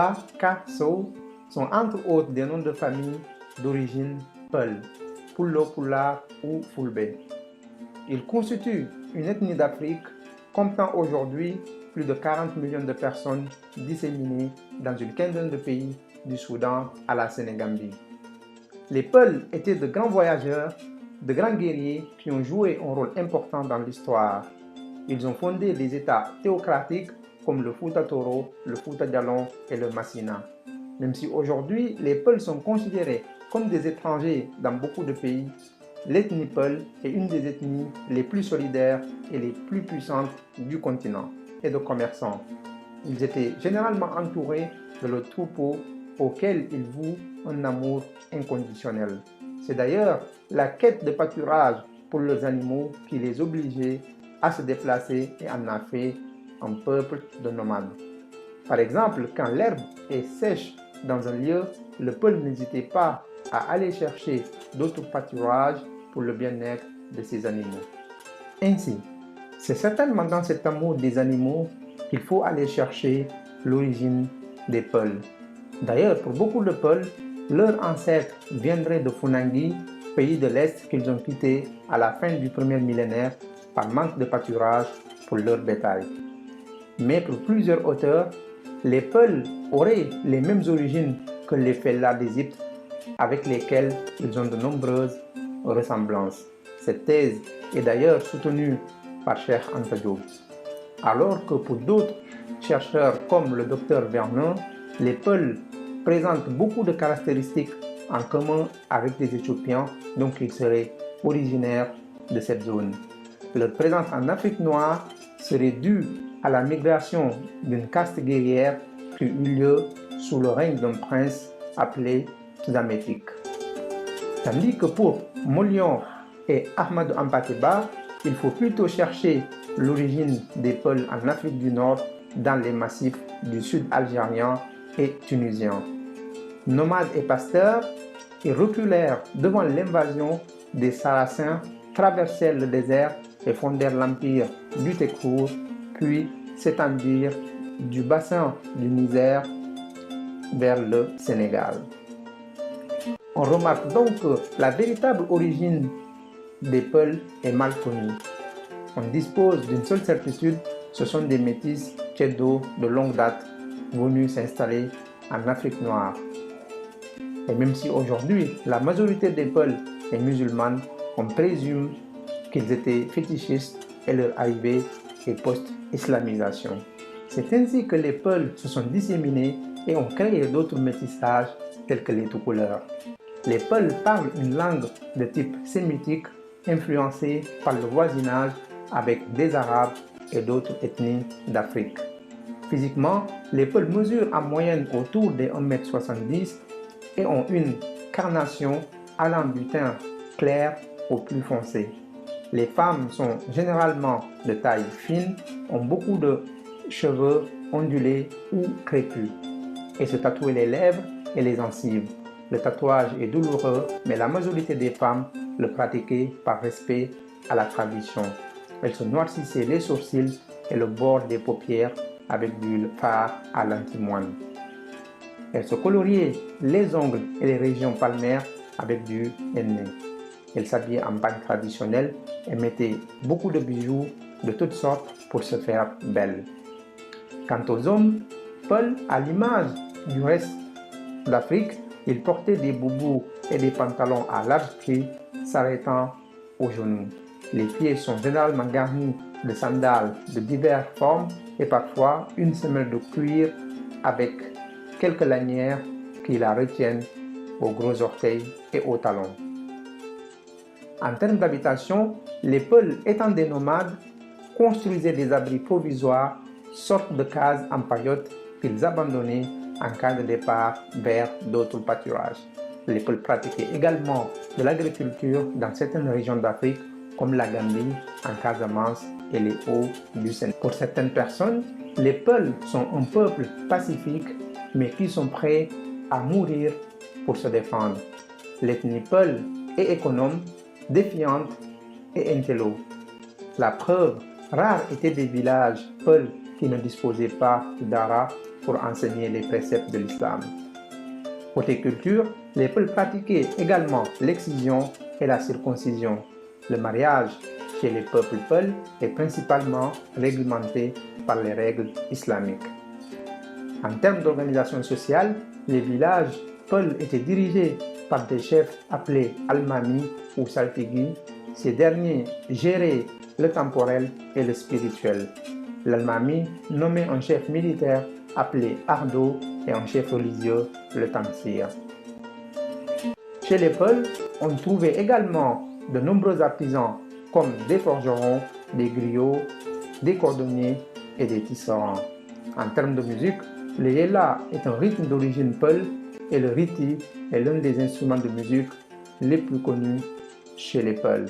Ba, Ka, So sont entre autres des noms de famille d'origine Peul, Pulo, Pula ou Fulbe. Ils constituent une ethnie d'Afrique comptant aujourd'hui plus de 40 millions de personnes disséminées dans une quinzaine de pays du Soudan à la Sénégambie. Les Peuls étaient de grands voyageurs, de grands guerriers qui ont joué un rôle important dans l'histoire. Ils ont fondé des États théocratiques comme le Fouta Toro, le Fouta Djallon et le Massina. Même si aujourd'hui les Peuls sont considérés comme des étrangers dans beaucoup de pays, l'ethnie Peul est une des ethnies les plus solidaires et les plus puissantes du continent et de commerçants. Ils étaient généralement entourés de leurs troupeaux auxquels ils vouent un amour inconditionnel. C'est d'ailleurs la quête de pâturage pour leurs animaux qui les obligeait à se déplacer et en a fait un peuple de nomades. Par exemple, quand l'herbe est sèche dans un lieu, le Peul n'hésitait pas à aller chercher d'autres pâturages pour le bien-être de ses animaux. Ainsi, c'est certainement dans cet amour des animaux qu'il faut aller chercher l'origine des Peuls. D'ailleurs, pour beaucoup de Peuls, leurs ancêtres viendraient de Funangi, pays de l'Est qu'ils ont quitté à la fin du premier millénaire par manque de pâturage pour leur bétail. Mais pour plusieurs auteurs, les Peuls auraient les mêmes origines que les Fellas d'Égypte, avec lesquels ils ont de nombreuses ressemblances. Cette thèse est d'ailleurs soutenue par Cheikh Anta Diop. Alors que pour d'autres chercheurs comme le docteur Vernon, les Peuls présentent beaucoup de caractéristiques en commun avec les Éthiopiens, donc ils seraient originaires de cette zone. Leur présence en Afrique noire serait due à la migration d'une caste guerrière qui eut lieu sous le règne d'un prince appelé Zamétique. Tandis que pour Molion et Ahmadou Hampâté-Bâ, il faut plutôt chercher l'origine des Peuls en Afrique du Nord dans les massifs du sud algérien et tunisien. Nomades et pasteurs, ils reculèrent devant l'invasion des Sarrasins, traversèrent le désert et fondèrent l'empire du Tékour, puis s'étendirent du bassin du Niger vers le Sénégal. On remarque donc que la véritable origine des Peuls est mal connue. On dispose d'une seule certitude, ce sont des métis tchédo de longue date venus s'installer en Afrique noire. Et même si aujourd'hui la majorité des Peuls est musulmane, on présume qu'ils étaient fétichistes et leur arrivée est post-islamisation. C'est ainsi que les Peuls se sont disséminés et ont créé d'autres métissages tels que les tout couleurs. Les Peuls parlent une langue de type sémitique influencée par le voisinage avec des Arabes et d'autres ethnies d'Afrique. Physiquement, les Peuls mesurent en moyenne autour des 1,70 m et ont une carnation allant du teint clair au plus foncé. Les femmes sont généralement de taille fine, ont beaucoup de cheveux ondulés ou crépus et se tatouent les lèvres et les gencives. Le tatouage est douloureux, mais la majorité des femmes le pratiquaient par respect à la tradition. Elles se noircissaient les sourcils et le bord des paupières avec du fard à l'antimoine. Elles se coloriaient les ongles et les régions palmaires avec du henné. Elles s'habillaient en bague traditionnelle et mettaient beaucoup de bijoux de toutes sortes pour se faire belles. Quant aux hommes, Peuls, à l'image du reste d'Afrique, ils portaient des boubous et des pantalons à large plis s'arrêtant aux genoux. Les pieds sont généralement garnis de sandales de diverses formes et parfois une semelle de cuir avec quelques lanières qui la retiennent aux gros orteils et aux talons. En termes d'habitation, les Peuls étant des nomades, construisaient des abris provisoires, sortes de cases en paillotes qu'ils abandonnaient en cas de départ vers d'autres pâturages. Les Peuls pratiquaient également de l'agriculture dans certaines régions d'Afrique comme la Gambie, en Casamance et les Hauts du Sénégal. Pour certaines personnes, les Peuls sont un peuple pacifique mais qui sont prêts à mourir pour se défendre. L'ethnie Peul est économe, défiante et intello. La preuve, rares étaient des villages Peul qui ne disposaient pas d'ara pour enseigner les préceptes de l'islam. Côté culture, les Peuls pratiquaient également l'excision et la circoncision. Le mariage chez les peuples Peuls est principalement réglementé par les règles islamiques. En termes d'organisation sociale, les villages Peuls étaient dirigés par des chefs appelés almami ou saltigui. Ces derniers géraient le temporel et le spirituel. L'almami nommait un chef militaire appelé ardo et un chef religieux, le tamsir. Chez les Peuls, on trouvait également de nombreux artisans comme des forgerons, des griots, des cordonniers et des tisserands. En termes de musique, le yéla est un rythme d'origine Peul et le riti est l'un des instruments de musique les plus connus chez les Peuls.